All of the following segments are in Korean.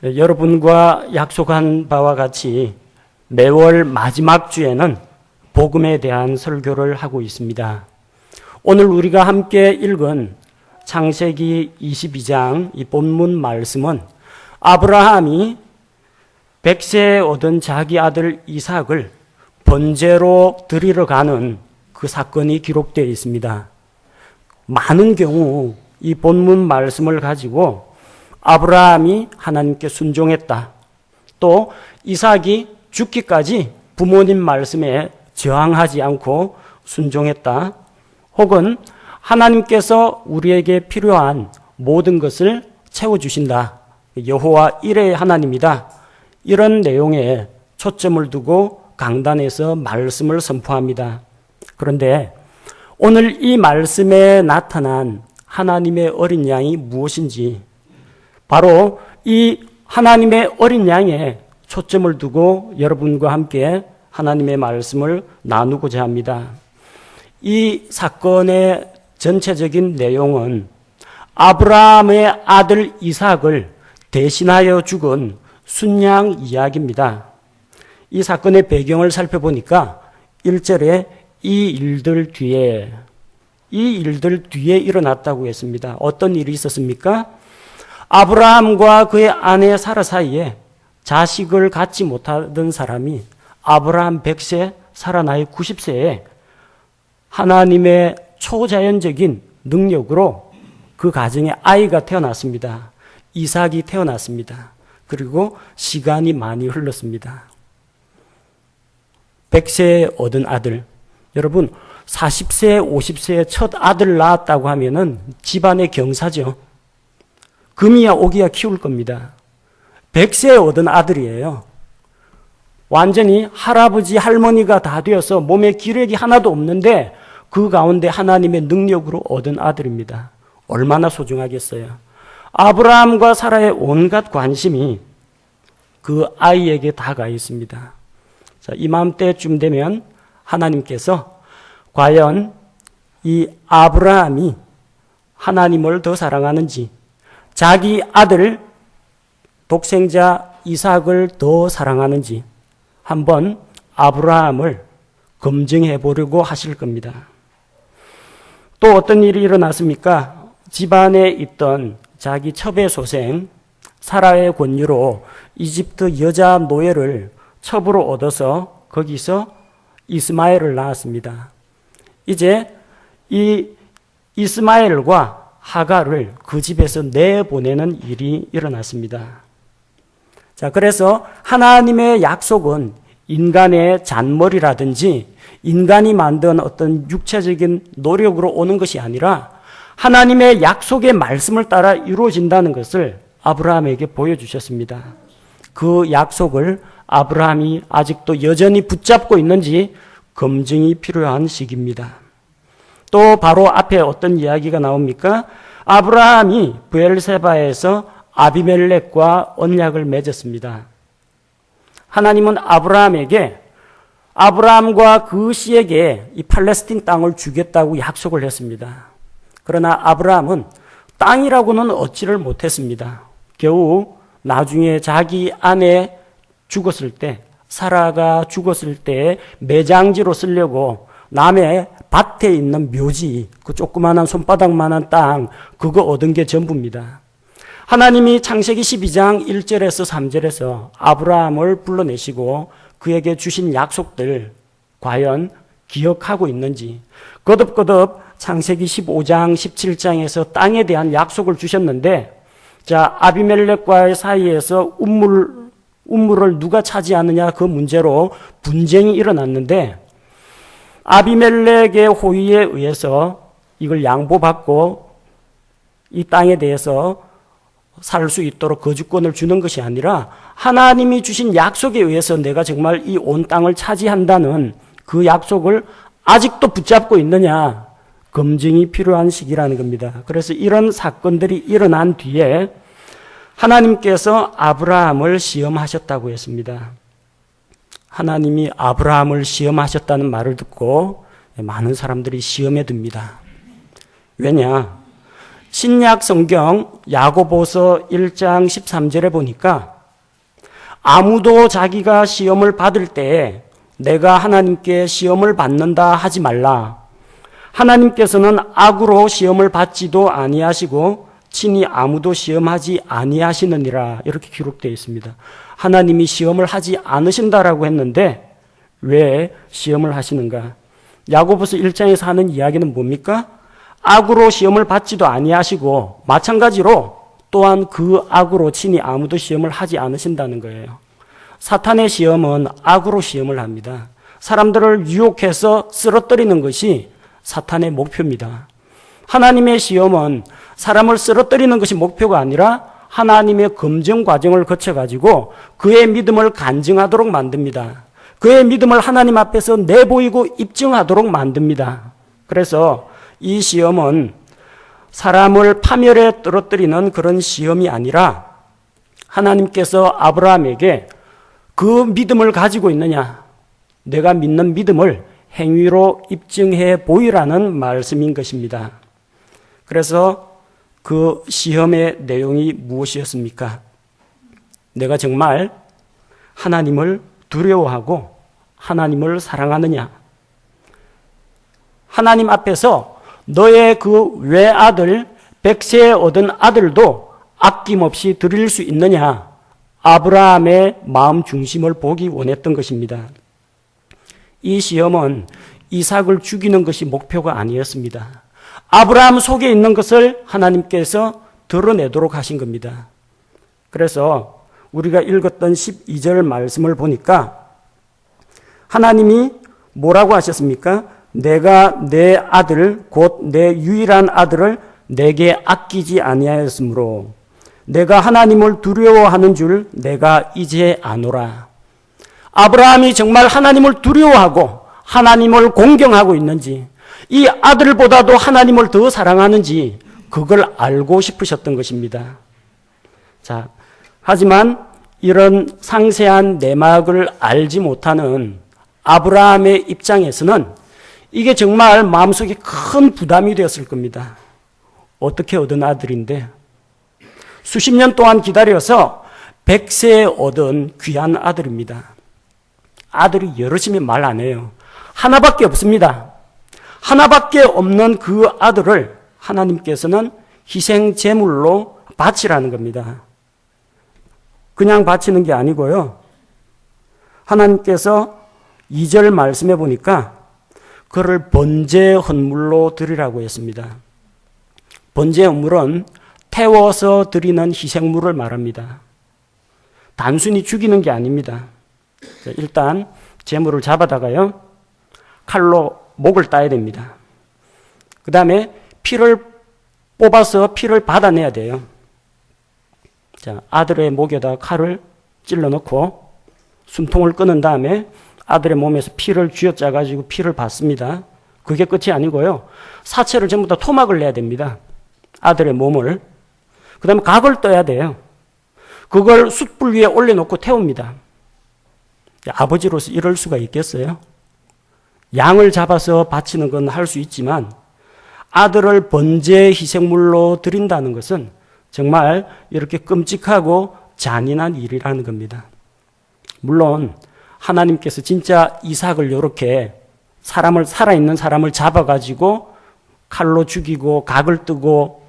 여러분과 약속한 바와 같이 매월 마지막 주에는 복음에 대한 설교를 하고 있습니다. 오늘 우리가 함께 읽은 창세기 22장 이 본문 말씀은 아브라함이 백세에 얻은 자기 아들 이삭을 번제로 드리러 가는 그 사건이 기록되어 있습니다. 많은 경우 이 본문 말씀을 가지고 아브라함이 하나님께 순종했다. 또 이삭이 죽기까지 부모님 말씀에 저항하지 않고 순종했다. 혹은 하나님께서 우리에게 필요한 모든 것을 채워주신다. 여호와 이레의 하나님이다. 이런 내용에 초점을 두고 강단에서 말씀을 선포합니다. 그런데 오늘 이 말씀에 나타난 하나님의 어린 양이 무엇인지 바로 이 하나님의 어린 양에 초점을 두고 여러분과 함께 하나님의 말씀을 나누고자 합니다. 이 사건의 전체적인 내용은 아브라함의 아들 이삭을 대신하여 죽은 순양 이야기입니다. 이 사건의 배경을 살펴보니까 1절에 이 일들 뒤에 일어났다고 했습니다. 어떤 일이 있었습니까? 아브라함과 그의 아내 사라 사이에 자식을 갖지 못하던 사람이 아브라함 100세, 사라 나이 90세에 하나님의 초자연적인 능력으로 그 가정에 아이가 태어났습니다. 이삭이 태어났습니다. 그리고 시간이 많이 흘렀습니다. 100세에 얻은 아들. 여러분 40세, 50세에 첫 아들 낳았다고 하면은 집안의 경사죠. 금이야 오기야 키울 겁니다. 100세에 얻은 아들이에요. 완전히 할아버지, 할머니가 다 되어서 몸에 기력이 하나도 없는데 그 가운데 하나님의 능력으로 얻은 아들입니다. 얼마나 소중하겠어요. 아브라함과 사라의 온갖 관심이 그 아이에게 다가 있습니다. 자, 이맘때쯤 되면 하나님께서 과연 이 아브라함이 하나님을 더 사랑하는지 자기 아들 독생자 이삭을 더 사랑하는지 한번 아브라함을 검증해 보려고 하실 겁니다. 또 어떤 일이 일어났습니까? 집안에 있던 자기 첩의 소생 사라의 권유로 이집트 여자 노예를 첩으로 얻어서 거기서 이스마엘을 낳았습니다. 이제 이 이스마엘과 하갈을 그 집에서 내보내는 일이 일어났습니다. 자, 그래서 하나님의 약속은 인간의 잔머리라든지 인간이 만든 어떤 육체적인 노력으로 오는 것이 아니라 하나님의 약속의 말씀을 따라 이루어진다는 것을 아브라함에게 보여주셨습니다. 그 약속을 아브라함이 아직도 여전히 붙잡고 있는지 검증이 필요한 시기입니다. 또 바로 앞에 어떤 이야기가 나옵니까? 아브라함이 브엘세바에서 아비멜렉과 언약을 맺었습니다. 하나님은 아브라함과 그 씨에게 이 팔레스틴 땅을 주겠다고 약속을 했습니다. 그러나 아브라함은 땅이라고는 얻지를 못했습니다. 겨우 나중에 자기 아내 죽었을 때, 사라가 죽었을 때 매장지로 쓰려고 남의 밭에 있는 묘지, 그 조그마한 손바닥만한 땅, 그거 얻은 게 전부입니다. 하나님이 창세기 12장 1절에서 3절에서 아브라함을 불러내시고 그에게 주신 약속들 과연 기억하고 있는지, 거듭거듭 창세기 15장 17장에서 땅에 대한 약속을 주셨는데, 자, 아비멜렉과의 사이에서 우물을 누가 차지하느냐 그 문제로 분쟁이 일어났는데, 아비멜렉의 호의에 의해서 이걸 양보받고 이 땅에 대해서 살 수 있도록 거주권을 주는 것이 아니라 하나님이 주신 약속에 의해서 내가 정말 이 온 땅을 차지한다는 그 약속을 아직도 붙잡고 있느냐 검증이 필요한 시기라는 겁니다. 그래서 이런 사건들이 일어난 뒤에 하나님께서 아브라함을 시험하셨다고 했습니다. 하나님이 아브라함을 시험하셨다는 말을 듣고 많은 사람들이 시험에 듭니다. 왜냐? 신약 성경 야고보서 1장 13절에 보니까 아무도 자기가 시험을 받을 때 내가 하나님께 시험을 받는다 하지 말라. 하나님께서는 악으로 시험을 받지도 아니하시고 친히 아무도 시험하지 아니하시느니라. 이렇게 기록되어 있습니다. 하나님이 시험을 하지 않으신다라고 했는데 왜 시험을 하시는가? 야고보서 1장에서 하는 이야기는 뭡니까? 악으로 시험을 받지도 아니하시고 마찬가지로 또한 그 악으로 친히 아무도 시험을 하지 않으신다는 거예요. 사탄의 시험은 악으로 시험을 합니다. 사람들을 유혹해서 쓰러뜨리는 것이 사탄의 목표입니다. 하나님의 시험은 사람을 쓰러뜨리는 것이 목표가 아니라 하나님의 검증 과정을 거쳐가지고 그의 믿음을 간증하도록 만듭니다. 그의 믿음을 하나님 앞에서 내보이고 입증하도록 만듭니다. 그래서 이 시험은 사람을 파멸에 떨어뜨리는 그런 시험이 아니라 하나님께서 아브라함에게 그 믿음을 가지고 있느냐, 내가 믿는 믿음을 행위로 입증해 보이라는 말씀인 것입니다. 그래서 그 시험의 내용이 무엇이었습니까? 내가 정말 하나님을 두려워하고 하나님을 사랑하느냐? 하나님 앞에서 너의 그 외아들, 백세에 얻은 아들도 아낌없이 드릴 수 있느냐? 아브라함의 마음 중심을 보기 원했던 것입니다. 이 시험은 이삭을 죽이는 것이 목표가 아니었습니다. 아브라함 속에 있는 것을 하나님께서 드러내도록 하신 겁니다. 그래서 우리가 읽었던 12절 말씀을 보니까 하나님이 뭐라고 하셨습니까? 내가 내 아들 곧 내 유일한 아들을 내게 아끼지 아니하였으므로 내가 하나님을 두려워하는 줄 내가 이제 아노라. 아브라함이 정말 하나님을 두려워하고 하나님을 공경하고 있는지, 이 아들보다도 하나님을 더 사랑하는지 그걸 알고 싶으셨던 것입니다. 자, 하지만 이런 상세한 내막을 알지 못하는 아브라함의 입장에서는 이게 정말 마음속에 큰 부담이 되었을 겁니다. 어떻게 얻은 아들인데 수십 년 동안 기다려서 100세에 얻은 귀한 아들입니다. 아들이 여럿이면 말 안 해요. 하나밖에 없습니다. 하나밖에 없는 그 아들을 하나님께서는 희생 제물로 바치라는 겁니다. 그냥 바치는 게 아니고요. 하나님께서 2절 말씀해 보니까 그를 번제 헌물로 드리라고 했습니다. 번제 헌물은 태워서 드리는 희생물을 말합니다. 단순히 죽이는 게 아닙니다. 일단 제물을 잡아다가요, 칼로 목을 따야 됩니다. 그 다음에 피를 뽑아서 피를 받아내야 돼요. 자, 아들의 목에다 칼을 찔러 넣고 숨통을 끊은 다음에 아들의 몸에서 피를 쥐어짜가지고 피를 받습니다. 그게 끝이 아니고요. 사체를 전부 다 토막을 내야 됩니다. 아들의 몸을. 그 다음에 각을 떠야 돼요. 그걸 숯불 위에 올려놓고 태웁니다. 아버지로서 이럴 수가 있겠어요? 양을 잡아서 바치는 건 할 수 있지만 아들을 번제 희생물로 드린다는 것은 정말 이렇게 끔찍하고 잔인한 일이라는 겁니다. 물론 하나님께서 진짜 이삭을 이렇게 살아있는 사람을 잡아가지고 칼로 죽이고 각을 뜨고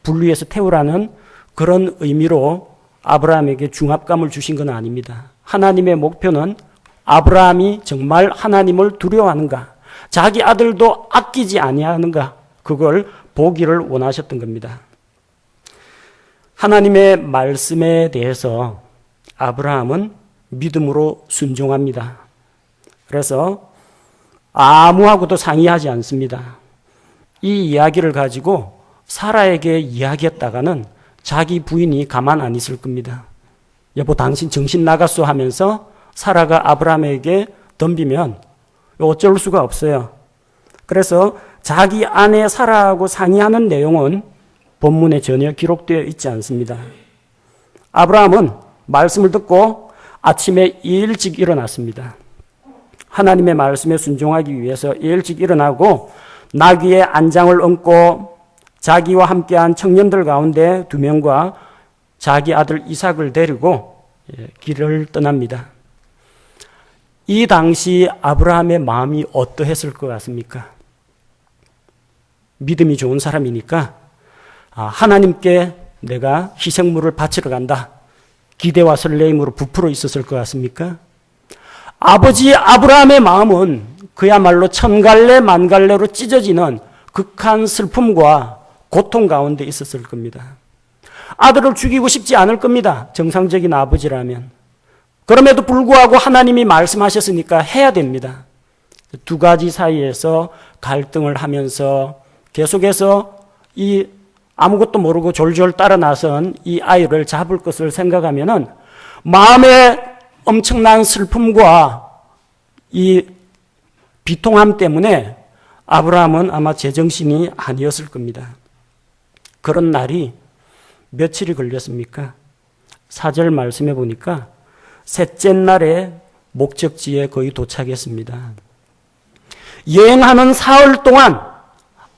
불 위에서 태우라는 그런 의미로 아브라함에게 중압감을 주신 건 아닙니다. 하나님의 목표는 아브라함이 정말 하나님을 두려워하는가, 자기 아들도 아끼지 아니하는가, 그걸 보기를 원하셨던 겁니다. 하나님의 말씀에 대해서 아브라함은 믿음으로 순종합니다. 그래서 아무하고도 상의하지 않습니다. 이 이야기를 가지고 사라에게 이야기했다가는 자기 부인이 가만 안 있을 겁니다. 여보, 당신 정신 나갔소 하면서 사라가 아브라함에게 덤비면 어쩔 수가 없어요. 그래서 자기 아내 사라하고 상의하는 내용은 본문에 전혀 기록되어 있지 않습니다. 아브라함은 말씀을 듣고 아침에 일찍 일어났습니다. 하나님의 말씀에 순종하기 위해서 일찍 일어나고 나귀의 안장을 얹고 자기와 함께한 청년들 가운데 2명과 자기 아들 이삭을 데리고 길을 떠납니다. 이 당시 아브라함의 마음이 어떠했을 것 같습니까? 믿음이 좋은 사람이니까 하나님께 내가 희생물을 바치러 간다. 기대와 설레임으로 부풀어 있었을 것 같습니까? 아버지 아브라함의 마음은 그야말로 천갈래 만갈래로 찢어지는 극한 슬픔과 고통 가운데 있었을 겁니다. 아들을 죽이고 싶지 않을 겁니다. 정상적인 아버지라면. 그럼에도 불구하고 하나님이 말씀하셨으니까 해야 됩니다. 두 가지 사이에서 갈등을 하면서 계속해서 이 아무것도 모르고 졸졸 따라 나선 이 아이를 잡을 것을 생각하면은 마음의 엄청난 슬픔과 이 비통함 때문에 아브라함은 아마 제정신이 아니었을 겁니다. 그런 날이 며칠이 걸렸습니까? 4절 말씀해 보니까 셋째 날에 목적지에 거의 도착했습니다. 여행하는 사흘 동안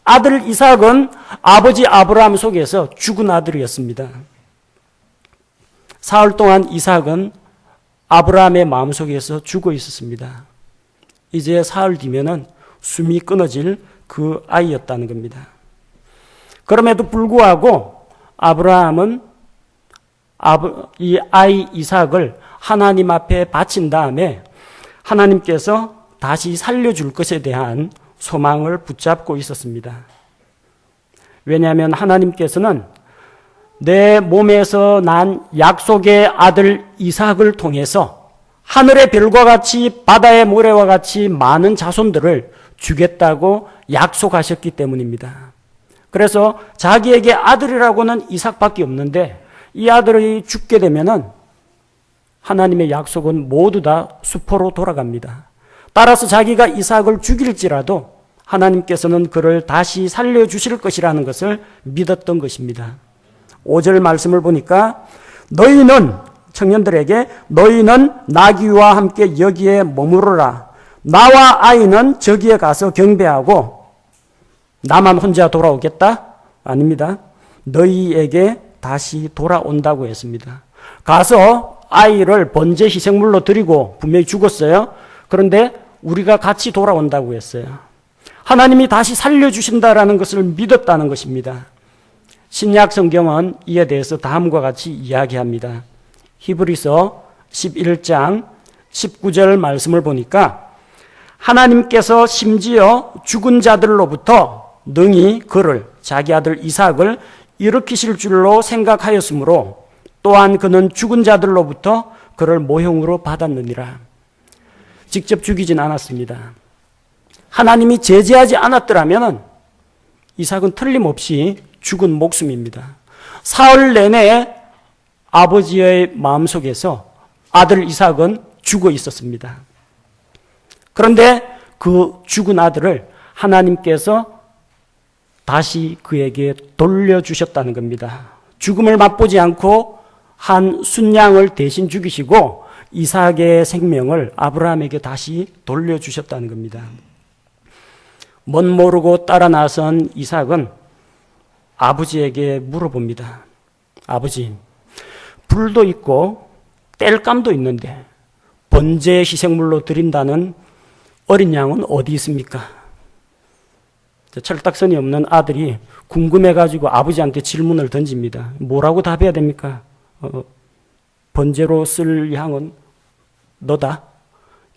아들 이삭은 아버지 아브라함 속에서 죽은 아들이었습니다. 사흘 동안 이삭은 아브라함의 마음속에서 죽어 있었습니다. 이제 사흘 뒤면은 숨이 끊어질 그 아이였다는 겁니다. 그럼에도 불구하고 아브라함은 이 아이 이삭을 하나님 앞에 바친 다음에 하나님께서 다시 살려줄 것에 대한 소망을 붙잡고 있었습니다. 왜냐하면 하나님께서는 내 몸에서 난 약속의 아들 이삭을 통해서 하늘의 별과 같이 바다의 모래와 같이 많은 자손들을 주겠다고 약속하셨기 때문입니다. 그래서 자기에게 아들이라고는 이삭밖에 없는데 이 아들이 죽게 되면은 하나님의 약속은 모두 다 수포로 돌아갑니다. 따라서 자기가 이삭을 죽일지라도 하나님께서는 그를 다시 살려주실 것이라는 것을 믿었던 것입니다. 5절 말씀을 보니까 너희는 청년들에게 너희는 나귀와 함께 여기에 머무르라. 나와 아이는 저기에 가서 경배하고 나만 혼자 돌아오겠다? 아닙니다. 너희에게 다시 돌아온다고 했습니다. 가서 아이를 번제 희생물로 드리고 분명히 죽었어요. 그런데 우리가 같이 돌아온다고 했어요. 하나님이 다시 살려주신다라는 것을 믿었다는 것입니다. 신약 성경은 이에 대해서 다음과 같이 이야기합니다. 히브리서 11장 19절 말씀을 보니까 하나님께서 심지어 죽은 자들로부터 능히 그를 자기 아들 이삭을 일으키실 줄로 생각하였으므로 또한 그는 죽은 자들로부터 그를 모형으로 받았느니라. 직접 죽이진 않았습니다. 하나님이 제재하지 않았더라면 이삭은 틀림없이 죽은 목숨입니다. 사흘 내내 아버지의 마음속에서 아들 이삭은 죽어 있었습니다. 그런데 그 죽은 아들을 하나님께서 다시 그에게 돌려주셨다는 겁니다. 죽음을 맛보지 않고 한 순양을 대신 죽이시고 이삭의 생명을 아브라함에게 다시 돌려주셨다는 겁니다. 멋 모르고 따라 나선 이삭은 아버지에게 물어봅니다. 아버지, 불도 있고 땔감도 있는데 번제 희생물로 드린다는 어린 양은 어디 있습니까? 철딱선이 없는 아들이 궁금해가지고 아버지한테 질문을 던집니다. 뭐라고 답해야 됩니까? 번제로 쓸 양은 너다?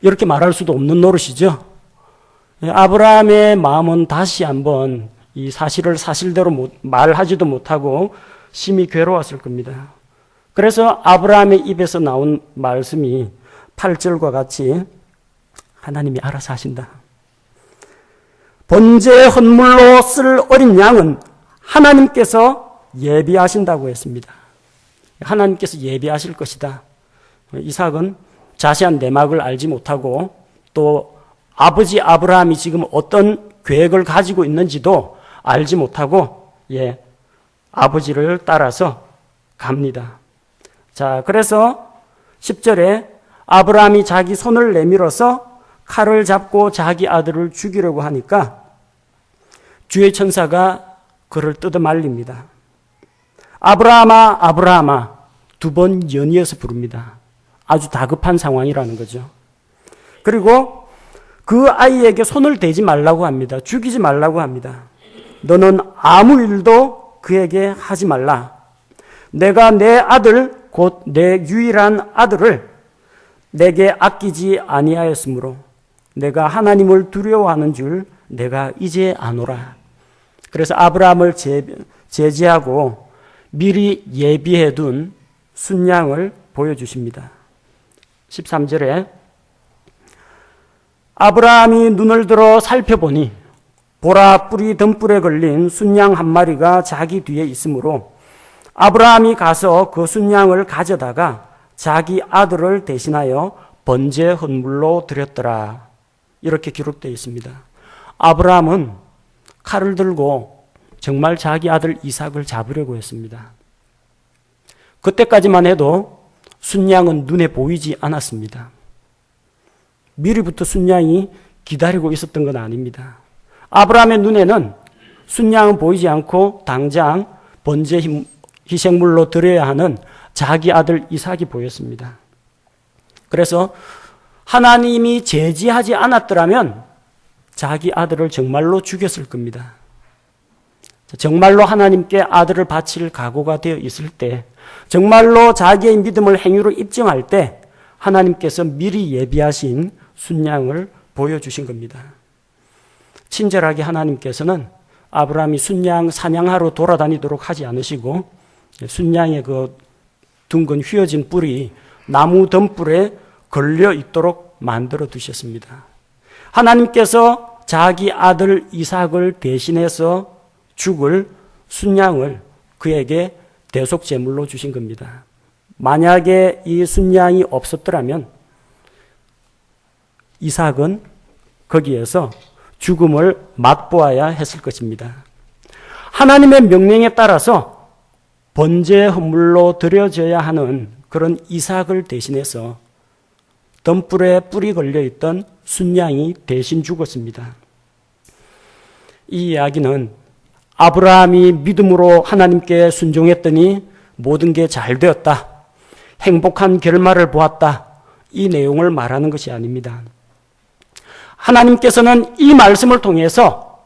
이렇게 말할 수도 없는 노릇이죠. 아브라함의 마음은 다시 한번 이 사실을 사실대로 말하지도 못하고 심히 괴로웠을 겁니다. 그래서 아브라함의 입에서 나온 말씀이 8절과 같이 하나님이 알아서 하신다. 번제 헌물로 쓸 어린 양은 하나님께서 예비하신다고 했습니다. 하나님께서 예비하실 것이다. 이삭은 자세한 내막을 알지 못하고 또 아버지 아브라함이 지금 어떤 계획을 가지고 있는지도 알지 못하고 아버지를 따라서 갑니다. 자, 그래서 10절에 아브라함이 자기 손을 내밀어서 칼을 잡고 자기 아들을 죽이려고 하니까 주의 천사가 그를 뜯어 말립니다. 아브라함아, 아브라함아, 2번 연이어서 부릅니다. 아주 다급한 상황이라는 거죠. 그리고 그 아이에게 손을 대지 말라고 합니다. 죽이지 말라고 합니다. 너는 아무 일도 그에게 하지 말라. 내가 내 아들, 곧 내 유일한 아들을 내게 아끼지 아니하였으므로 내가 하나님을 두려워하는 줄 내가 이제 아노라. 그래서 아브라함을 제지하고 미리 예비해둔 순양을 보여주십니다. 13절에 아브라함이 눈을 들어 살펴보니 보라, 뿔이 등불에 걸린 순양 한 마리가 자기 뒤에 있으므로 아브라함이 가서 그 순양을 가져다가 자기 아들을 대신하여 번제 헌물로 드렸더라. 이렇게 기록되어 있습니다. 아브라함은 칼을 들고 정말 자기 아들 이삭을 잡으려고 했습니다. 그때까지만 해도 순양은 눈에 보이지 않았습니다. 미리부터 순양이 기다리고 있었던 건 아닙니다. 아브라함의 눈에는 순양은 보이지 않고 당장 번제 희생물로 드려야 하는 자기 아들 이삭이 보였습니다. 그래서 하나님이 제지하지 않았더라면 자기 아들을 정말로 죽였을 겁니다. 정말로 하나님께 아들을 바칠 각오가 되어 있을 때, 정말로 자기의 믿음을 행위로 입증할 때 하나님께서 미리 예비하신 순양을 보여주신 겁니다. 친절하게 하나님께서는 아브라함이 순양 사냥하러 돌아다니도록 하지 않으시고 순양의 그 둥근 휘어진 뿔이 나무 덤불에 걸려 있도록 만들어 두셨습니다. 하나님께서 자기 아들 이삭을 대신해서 죽을 순양을 그에게 대속 제물로 주신 겁니다. 만약에 이 순양이 없었더라면 이삭은 거기에서 죽음을 맛보아야 했을 것입니다. 하나님의 명령에 따라서 번제 헌물로 드려져야 하는 그런 이삭을 대신해서 덤불에 뿔이 걸려있던 순양이 대신 죽었습니다. 이 이야기는 아브라함이 믿음으로 하나님께 순종했더니 모든 게 잘 되었다, 행복한 결말을 보았다, 이 내용을 말하는 것이 아닙니다. 하나님께서는 이 말씀을 통해서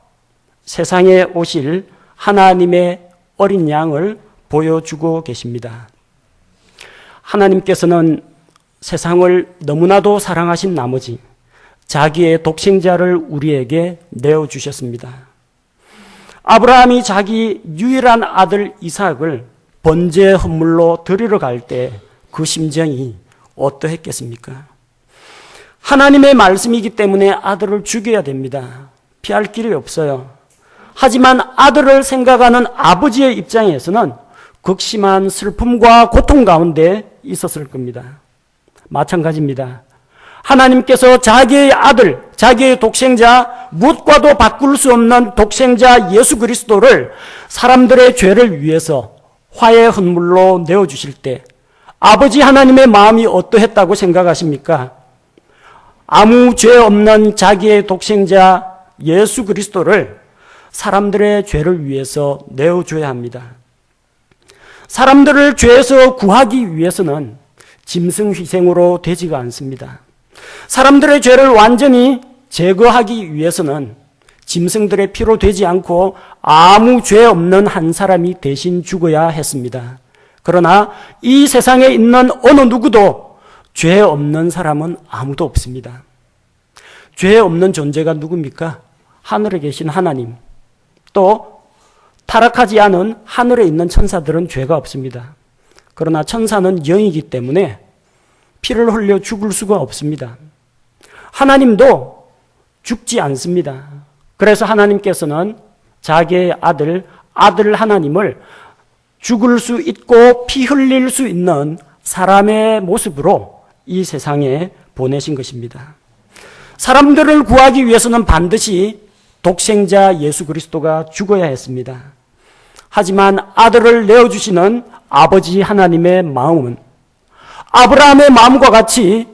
세상에 오실 하나님의 어린 양을 보여주고 계십니다. 하나님께서는 세상을 너무나도 사랑하신 나머지 자기의 독생자를 우리에게 내어주셨습니다. 아브라함이 자기 유일한 아들 이삭을 번제 헌물로 드리러 갈 때 그 심정이 어떠했겠습니까? 하나님의 말씀이기 때문에 아들을 죽여야 됩니다. 피할 길이 없어요. 하지만 아들을 생각하는 아버지의 입장에서는 극심한 슬픔과 고통 가운데 있었을 겁니다. 마찬가지입니다. 하나님께서 자기의 아들, 자기의 독생자, 무엇과도 바꿀 수 없는 독생자 예수 그리스도를 사람들의 죄를 위해서 화해 헌물로 내어주실 때 아버지 하나님의 마음이 어떠했다고 생각하십니까? 아무 죄 없는 자기의 독생자 예수 그리스도를 사람들의 죄를 위해서 내어줘야 합니다. 사람들을 죄에서 구하기 위해서는 짐승 희생으로 되지가 않습니다. 사람들의 죄를 완전히 제거하기 위해서는 짐승들의 피로 되지 않고 아무 죄 없는 한 사람이 대신 죽어야 했습니다. 그러나 이 세상에 있는 어느 누구도 죄 없는 사람은 아무도 없습니다. 죄 없는 존재가 누굽니까? 하늘에 계신 하나님. 또 타락하지 않은 하늘에 있는 천사들은 죄가 없습니다. 그러나 천사는 영이기 때문에 피를 흘려 죽을 수가 없습니다. 하나님도 죽지 않습니다. 그래서 하나님께서는 자기의 아들 하나님을 죽을 수 있고 피 흘릴 수 있는 사람의 모습으로 이 세상에 보내신 것입니다. 사람들을 구하기 위해서는 반드시 독생자 예수 그리스도가 죽어야 했습니다. 하지만 아들을 내어주시는 아버지 하나님의 마음은 아브라함의 마음과 같이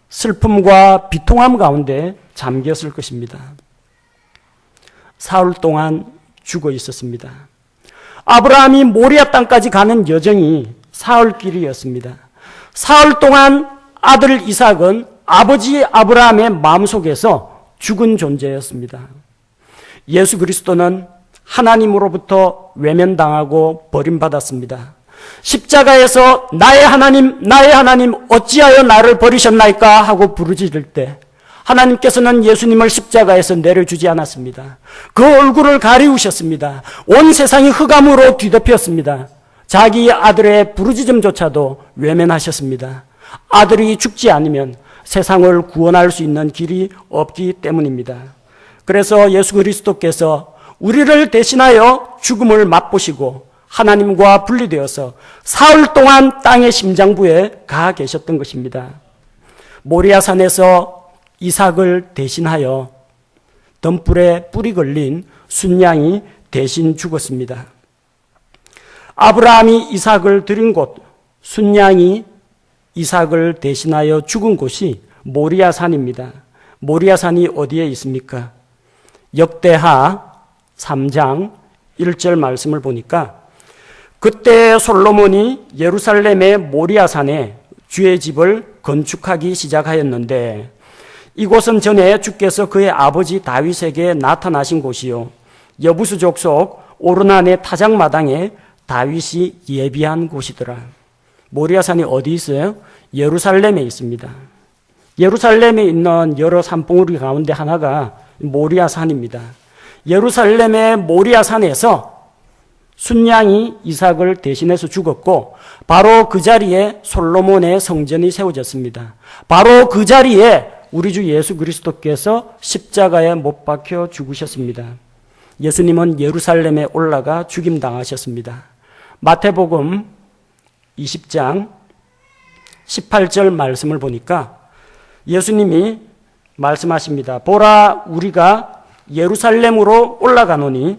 슬픔과 비통함 가운데 잠겼을 것입니다. 사흘 동안 죽어 있었습니다. 아브라함이 모리아 땅까지 가는 여정이 사흘 길이었습니다. 사흘 동안 아들 이삭은 아버지 아브라함의 마음속에서 죽은 존재였습니다. 예수 그리스도는 하나님으로부터 외면당하고 버림받았습니다. 십자가에서 나의 하나님 어찌하여 나를 버리셨나이까 하고 부르짖을 때 하나님께서는 예수님을 십자가에서 내려주지 않았습니다. 그 얼굴을 가리우셨습니다. 온 세상이 흑암으로 뒤덮였습니다. 자기 아들의 부르짖음조차도 외면하셨습니다. 아들이 죽지 않으면 세상을 구원할 수 있는 길이 없기 때문입니다. 그래서 예수 그리스도께서 우리를 대신하여 죽음을 맛보시고 하나님과 분리되어서 사흘 동안 땅의 심장부에 가 계셨던 것입니다. 모리아산에서 이삭을 대신하여 덤불에 뿔이 걸린 순양이 대신 죽었습니다. 아브라함이 이삭을 드린 곳, 순양이 이삭을 대신하여 죽은 곳이 모리아산입니다. 모리아산이 어디에 있습니까? 역대하 3장 1절 말씀을 보니까 그때 솔로몬이 예루살렘의 모리아산에 주의 집을 건축하기 시작하였는데 이곳은 전에 주께서 그의 아버지 다윗에게 나타나신 곳이요 여부수 족속 오르난의 타작마당에 다윗이 예비한 곳이더라. 모리아산이 어디 있어요? 예루살렘에 있습니다. 예루살렘에 있는 여러 산봉우리 가운데 하나가 모리아산입니다. 예루살렘의 모리아산에서 순양이 이삭을 대신해서 죽었고 바로 그 자리에 솔로몬의 성전이 세워졌습니다. 바로 그 자리에 우리 주 예수 그리스도께서 십자가에 못 박혀 죽으셨습니다. 예수님은 예루살렘에 올라가 죽임당하셨습니다. 마태복음 20장 18절 말씀을 보니까 예수님이 말씀하십니다. 보라, 우리가 예루살렘으로 올라가노니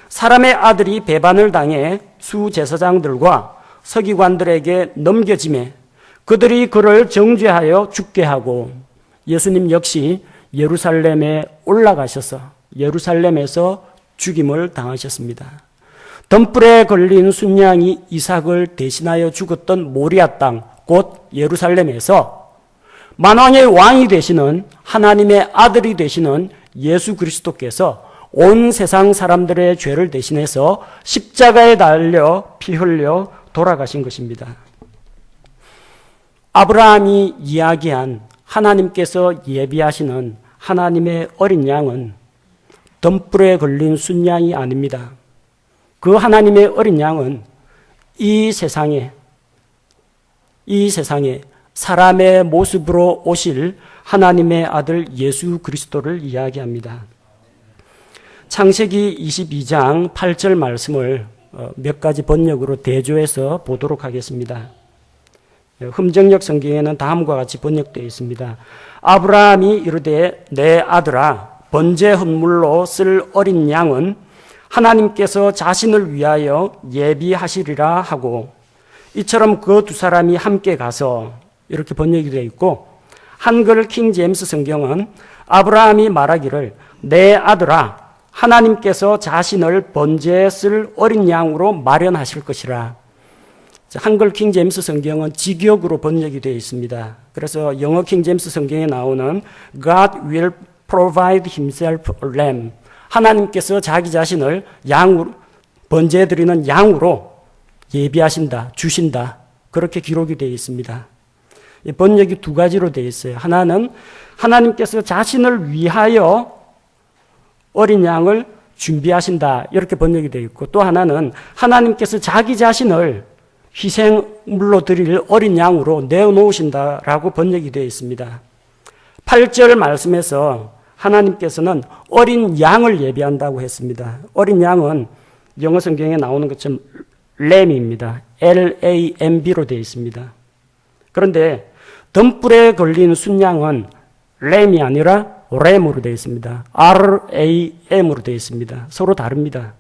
사람의 아들이 배반을 당해 수제사장들과 서기관들에게 넘겨짐에 그들이 그를 정죄하여 죽게 하고 예수님 역시 예루살렘에 올라가셔서 예루살렘에서 죽임을 당하셨습니다. 덤불에 걸린 순양이 이삭을 대신하여 죽었던 모리아 땅, 곧 예루살렘에서 만왕의 왕이 되시는 하나님의 아들이 되시는 예수 그리스도께서 온 세상 사람들의 죄를 대신해서 십자가에 달려 피 흘려 돌아가신 것입니다. 아브라함이 이야기한 하나님께서 예비하시는 하나님의 어린 양은 덤불에 걸린 순양이 아닙니다. 그 하나님의 어린 양은 이 세상에 사람의 모습으로 오실 하나님의 아들 예수 그리스도를 이야기합니다. 창세기 22장 8절 말씀을 몇 가지 번역으로 대조해서 보도록 하겠습니다. 흠정역 성경에는 다음과 같이 번역되어 있습니다. 아브라함이 이르되 내 아들아 번제 헌물로 쓸 어린 양은 하나님께서 자신을 위하여 예비하시리라 하고 이처럼 그 두 사람이 함께 가서 이렇게 번역이 되어 있고 한글 킹 제임스 성경은 아브라함이 말하기를 내 아들아 하나님께서 자신을 번제에 쓸 어린 양으로 마련하실 것이라. 한글 킹 제임스 성경은 직역으로 번역이 되어 있습니다. 그래서 영어 킹 제임스 성경에 나오는 God will provide himself a lamb. 하나님께서 자기 자신을 양으로 번제해 드리는 양으로 예비하신다, 주신다. 그렇게 기록이 되어 있습니다. 이 번역이 두 가지로 되어 있어요. 하나는 하나님께서 자신을 위하여 어린 양을 준비하신다. 이렇게 번역이 되어 있고 또 하나는 하나님께서 자기 자신을 희생물로 드릴 어린 양으로 내어놓으신다라고 번역이 되어 있습니다. 8절 말씀에서 하나님께서는 어린 양을 예비한다고 했습니다. 어린 양은 영어 성경에 나오는 것처럼 램입니다. LAMB로 되어 있습니다. 그런데 덤불에 걸린 순양은 램이 아니라 램으로 되어 있습니다. RAM으로 되어 있습니다. 서로 다릅니다.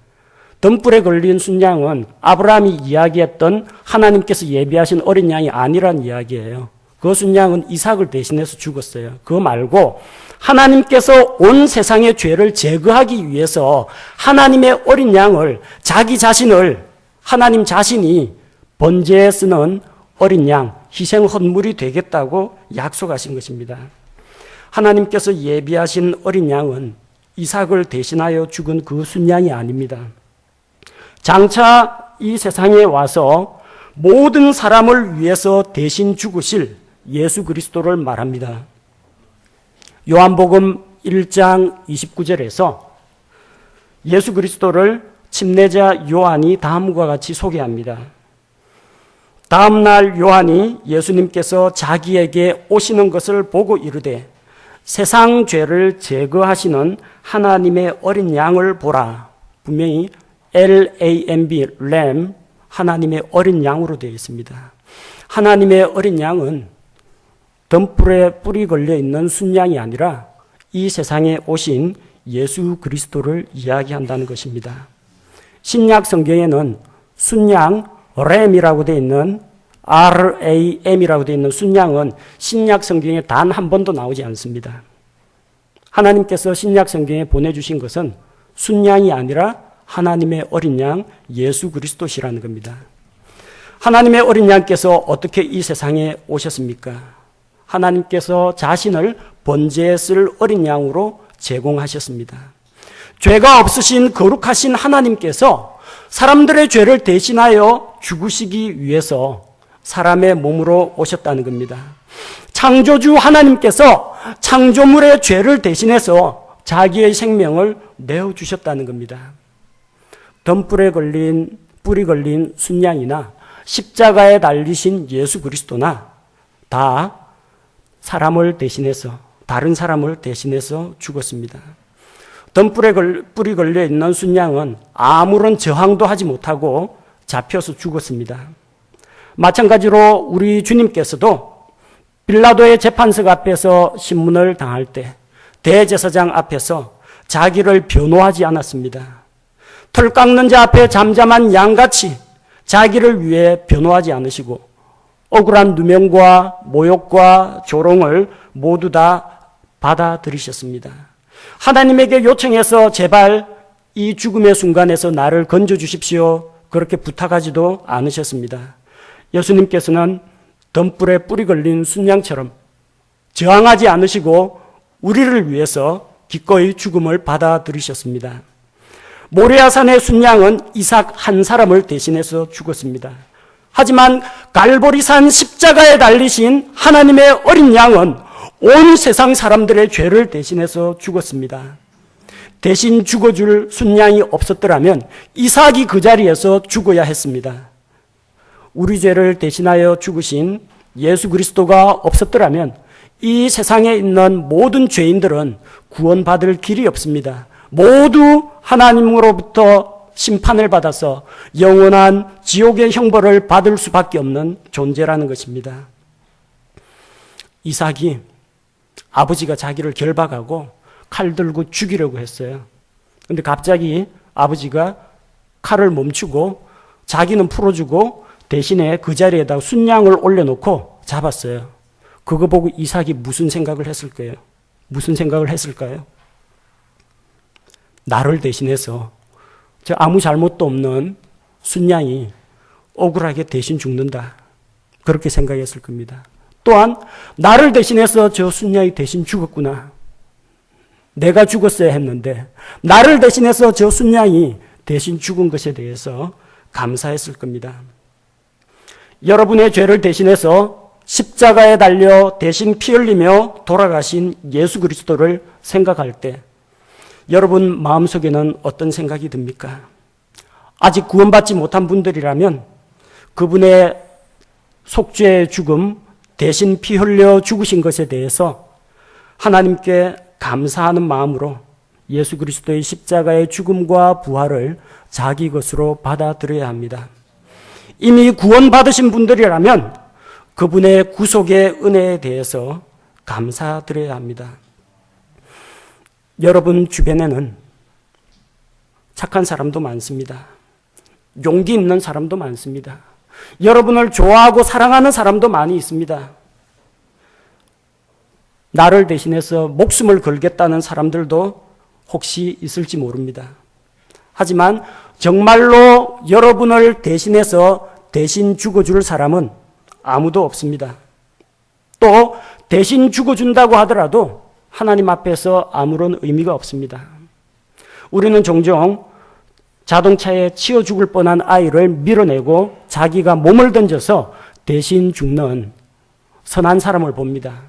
덤불에 걸린 순양은 아브라함이 이야기했던 하나님께서 예비하신 어린 양이 아니란 이야기예요. 그 순양은 이삭을 대신해서 죽었어요. 그거 말고 하나님께서 온 세상의 죄를 제거하기 위해서 하나님의 어린 양을, 자기 자신을, 하나님 자신이 번제에 쓰는 어린 양, 희생 헌물이 되겠다고 약속하신 것입니다. 하나님께서 예비하신 어린 양은 이삭을 대신하여 죽은 그 순양이 아닙니다. 장차 이 세상에 와서 모든 사람을 위해서 대신 죽으실 예수 그리스도를 말합니다. 요한복음 1장 29절에서 예수 그리스도를 침례자 요한이 다음과 같이 소개합니다. 다음 날 요한이 예수님께서 자기에게 오시는 것을 보고 이르되 세상 죄를 제거하시는 하나님의 어린 양을 보라. 분명히 LAMB, 램, 하나님의 어린 양으로 되어 있습니다. 하나님의 어린 양은 덤불에 뿔이 걸려 있는 순양이 아니라 이 세상에 오신 예수 그리스도를 이야기한다는 것입니다. 신약 성경에는 순양, 램이라고 되어 있는 RAM이라고 되어 있는 순양은 신약 성경에 단 한 번도 나오지 않습니다. 하나님께서 신약 성경에 보내주신 것은 순양이 아니라 하나님의 어린 양 예수 그리스도시라는 겁니다. 하나님의 어린 양께서 어떻게 이 세상에 오셨습니까? 하나님께서 자신을 번제에 쓸 어린 양으로 제공하셨습니다. 죄가 없으신 거룩하신 하나님께서 사람들의 죄를 대신하여 죽으시기 위해서 사람의 몸으로 오셨다는 겁니다. 창조주 하나님께서 창조물의 죄를 대신해서 자기의 생명을 내어주셨다는 겁니다. 덤불에 걸린, 뿔이 걸린 순양이나 십자가에 달리신 예수 그리스도나 다 사람을 대신해서, 다른 사람을 대신해서 죽었습니다. 덤불에 뿔이 걸려 있는 순양은 아무런 저항도 하지 못하고 잡혀서 죽었습니다. 마찬가지로 우리 주님께서도 빌라도의 재판석 앞에서 신문을 당할 때 대제사장 앞에서 자기를 변호하지 않았습니다. 털 깎는 자 앞에 잠잠한 양같이 자기를 위해 변호하지 않으시고 억울한 누명과 모욕과 조롱을 모두 다 받아들이셨습니다. 하나님에게 요청해서 제발 이 죽음의 순간에서 나를 건져주십시오. 그렇게 부탁하지도 않으셨습니다. 예수님께서는 덤불에 뿔이 걸린 순양처럼 저항하지 않으시고 우리를 위해서 기꺼이 죽음을 받아들이셨습니다. 모리아산의 순양은 이삭 한 사람을 대신해서 죽었습니다. 하지만 갈보리산 십자가에 달리신 하나님의 어린 양은 온 세상 사람들의 죄를 대신해서 죽었습니다. 대신 죽어줄 순양이 없었더라면 이삭이 그 자리에서 죽어야 했습니다. 우리 죄를 대신하여 죽으신 예수 그리스도가 없었더라면 이 세상에 있는 모든 죄인들은 구원받을 길이 없습니다. 모두 하나님으로부터 심판을 받아서 영원한 지옥의 형벌을 받을 수밖에 없는 존재라는 것입니다. 이삭이 아버지가 자기를 결박하고 칼 들고 죽이려고 했어요. 그런데 갑자기 아버지가 칼을 멈추고 자기는 풀어주고 대신에 그 자리에다가 순양을 올려놓고 잡았어요. 그거 보고 이삭이 무슨 생각을 했을까요? 무슨 생각을 했을까요? 나를 대신해서 저 아무 잘못도 없는 순양이 억울하게 대신 죽는다. 그렇게 생각했을 겁니다. 또한 나를 대신해서 저 순양이 대신 죽었구나. 내가 죽었어야 했는데 나를 대신해서 저 순양이 대신 죽은 것에 대해서 감사했을 겁니다. 여러분의 죄를 대신해서 십자가에 달려 대신 피 흘리며 돌아가신 예수 그리스도를 생각할 때 여러분 마음속에는 어떤 생각이 듭니까? 아직 구원받지 못한 분들이라면 그분의 속죄의 죽음, 대신 피 흘려 죽으신 것에 대해서 하나님께 감사하는 마음으로 예수 그리스도의 십자가의 죽음과 부활을 자기 것으로 받아들여야 합니다. 이미 구원받으신 분들이라면 그분의 구속의 은혜에 대해서 감사드려야 합니다. 여러분 주변에는 착한 사람도 많습니다. 용기 있는 사람도 많습니다. 여러분을 좋아하고 사랑하는 사람도 많이 있습니다. 나를 대신해서 목숨을 걸겠다는 사람들도 혹시 있을지 모릅니다. 하지만 정말로 여러분을 대신해서 대신 죽어줄 사람은 아무도 없습니다. 또 대신 죽어준다고 하더라도 하나님 앞에서 아무런 의미가 없습니다. 우리는 종종 자동차에 치여 죽을 뻔한 아이를 밀어내고 자기가 몸을 던져서 대신 죽는 선한 사람을 봅니다.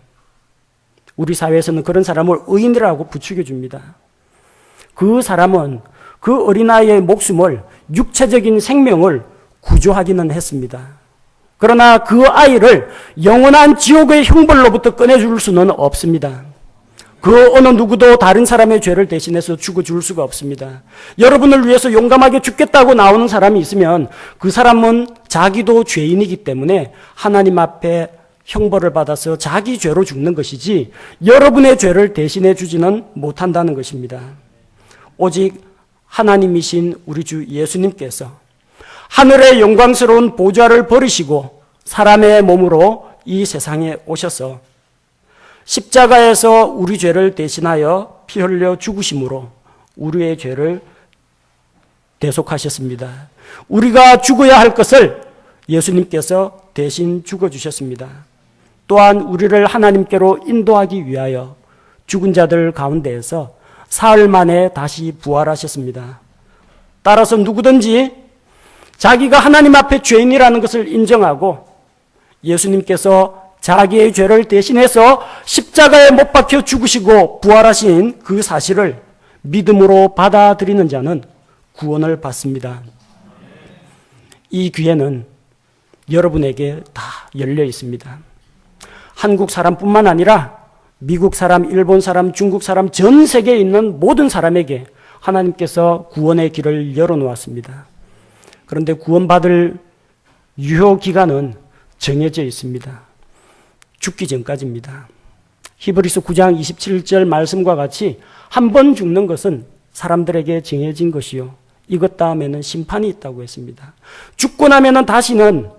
우리 사회에서는 그런 사람을 의인이라고 부추겨 줍니다. 그 사람은 그 어린아이의 목숨을, 육체적인 생명을 구조하기는 했습니다. 그러나 그 아이를 영원한 지옥의 형벌로부터 꺼내줄 수는 없습니다. 그 어느 누구도 다른 사람의 죄를 대신해서 죽어줄 수가 없습니다. 여러분을 위해서 용감하게 죽겠다고 나오는 사람이 있으면 그 사람은 자기도 죄인이기 때문에 하나님 앞에 형벌을 받아서 자기 죄로 죽는 것이지 여러분의 죄를 대신해 주지는 못한다는 것입니다. 오직 하나님이신 우리 주 예수님께서 하늘의 영광스러운 보좌를 버리시고 사람의 몸으로 이 세상에 오셔서 십자가에서 우리 죄를 대신하여 피 흘려 죽으심으로 우리의 죄를 대속하셨습니다. 우리가 죽어야 할 것을 예수님께서 대신 죽어주셨습니다. 또한 우리를 하나님께로 인도하기 위하여 죽은 자들 가운데에서 사흘 만에 다시 부활하셨습니다. 따라서 누구든지 자기가 하나님 앞에 죄인이라는 것을 인정하고 예수님께서 자기의 죄를 대신해서 십자가에 못 박혀 죽으시고 부활하신 그 사실을 믿음으로 받아들이는 자는 구원을 받습니다. 이 기회는 여러분에게 다 열려 있습니다. 한국 사람뿐만 아니라 미국 사람, 일본 사람, 중국 사람, 전 세계에 있는 모든 사람에게 하나님께서 구원의 길을 열어놓았습니다. 그런데 구원받을 유효 기간은 정해져 있습니다. 죽기 전까지입니다. 히브리서 9장 27절 말씀과 같이 한 번 죽는 것은 사람들에게 정해진 것이요. 이것 다음에는 심판이 있다고 했습니다. 죽고 나면은 다시는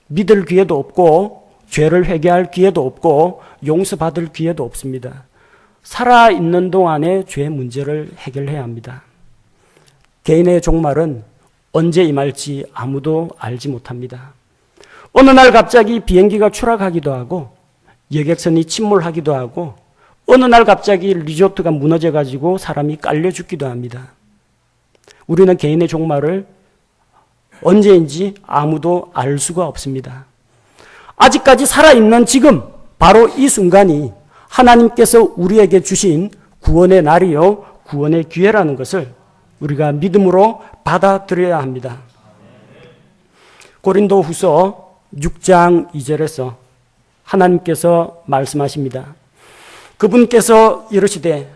믿을 기회도 없고 죄를 회개할 기회도 없고 용서받을 기회도 없습니다. 살아있는 동안에 죄 문제를 해결해야 합니다. 개인의 종말은 언제 임할지 아무도 알지 못합니다. 어느 날 갑자기 비행기가 추락하기도 하고 여객선이 침몰하기도 하고 어느 날 갑자기 리조트가 무너져가지고 사람이 깔려 죽기도 합니다. 우리는 개인의 종말을 언제인지 아무도 알 수가 없습니다. 아직까지 살아있는 지금 바로 이 순간이 하나님께서 우리에게 주신 구원의 날이요 구원의 기회라는 것을 우리가 믿음으로 받아들여야 합니다. 고린도후서 6장 2절에서 하나님께서 말씀하십니다. 그분께서 이르시되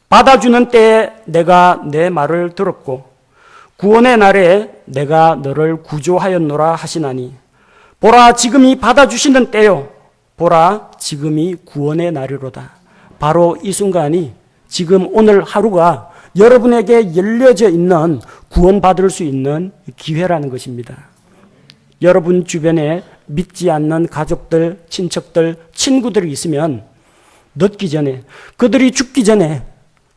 받아주는 때에 내가 내 말을 들었고 구원의 날에 내가 너를 구조하였노라 하시나니 보라 지금이 받아주시는 때요 보라 지금이 구원의 날이로다. 바로 이 순간이 지금 오늘 하루가 여러분에게 열려져 있는 구원받을 수 있는 기회라는 것입니다. 여러분 주변에 믿지 않는 가족들, 친척들, 친구들이 있으면 늦기 전에, 그들이 죽기 전에,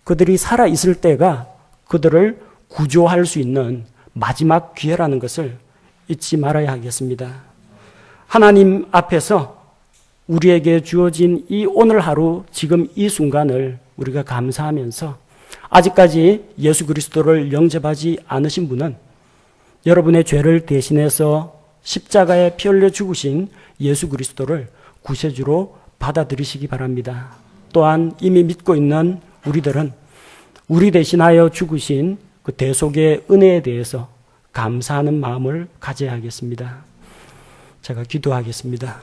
그들이 살아있을 때가 그들을 구조할 수 있는 마지막 기회라는 것을 잊지 말아야 하겠습니다. 하나님 앞에서 우리에게 주어진 이 오늘 하루, 지금 이 순간을 우리가 감사하면서 아직까지 예수 그리스도를 영접하지 않으신 분은 여러분의 죄를 대신해서 십자가에 피 흘려 죽으신 예수 그리스도를 구세주로 받아들이시기 바랍니다. 또한 이미 믿고 있는 우리들은 우리 대신하여 죽으신 그 대속의 은혜에 대해서 감사하는 마음을 가져야 하겠습니다. 제가 기도하겠습니다.